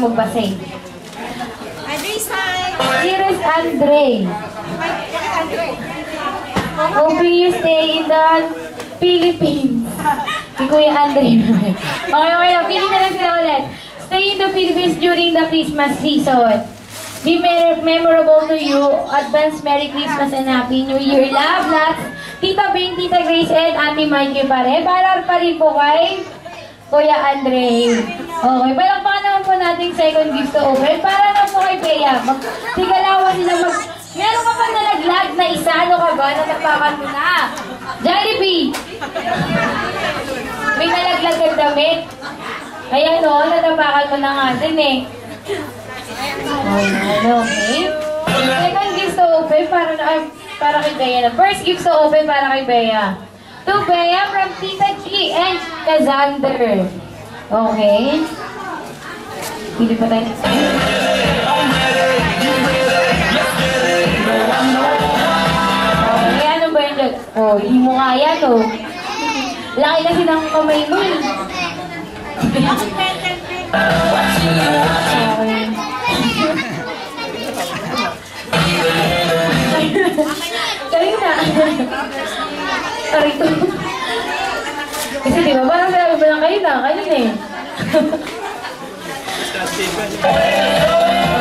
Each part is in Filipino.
magbasa eh. Andre's time! Dearest Andre. Hoping you stay in the Philippines. Si Kuya Andre. Okay, pili na lang sila ulit. Stay in the Philippines during the Christmas season. Be memorable to you. Advance Merry Christmas and Happy New Year. Love, lots. Tita Bing, Tita Grace, and Ate Mikey pa rin. Para pa rin po kay Kuya Andre. Okay, palakpakan naman po natin second gift to open. Para naman po kay Bea. Tigalawan sila meron ka pa nalaglag na isa. Ano ka ba? Natapakan mo na. Jollibee! May nalaglag ang damit. Ayan o, natapakan mo na nga din eh. Okay. Second gift to open para kay Bea. First gift to open para kay Bea. To Bea from Tita G and Kazander. Okay. Pili pa tayo. Okay, ano ba yun dyan? Oh, hindi mo nga yan oh. Laki kasi ng kamay mo eh. Kayo na. Tarito. Kasi diba, parang sabi ba lang kayo na? Kayo na eh.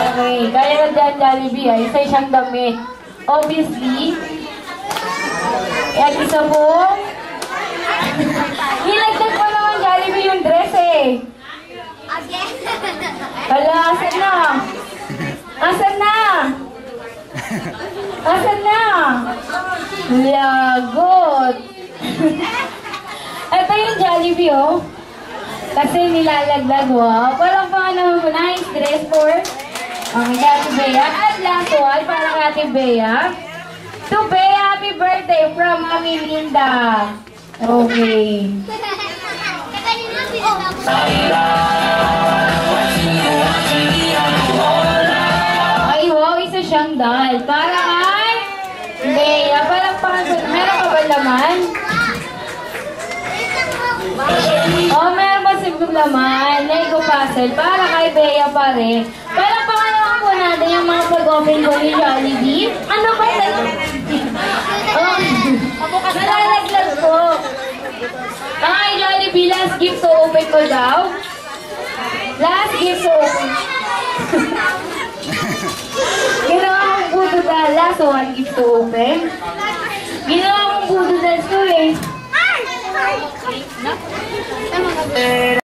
Okay, kaya na dyan Jollibee ay isa siyang damit. Obviously, at isa po, nilagdag po naman Jollibee yung dress eh. Hala, asan na? Asan na? Asan na? Lagot. Ito yung Jollibee oh. Kasi nilalaglag wow. Parang pa naman po nice dress for Ate Bea. At last one para kay Ate Bea. To Bea, happy birthday from Mami Linda. Okay. Ay wow, isa siyang dal. Para kay Bea. Parang meron ka ba laman? Oh, meron pa siguro laman. Lego puzzle. Para kay Bea pa rin. Parang pangalaman po natin yung mga pag-open ko ni Jollibee. Ano ba ito? Oh, nalalaglag po. Kay Jollibee, last gift to open ko daw. Last gift to open. Ginawa mong budo dahil last one gift to open. Ginawa mong budo dahil ko eh.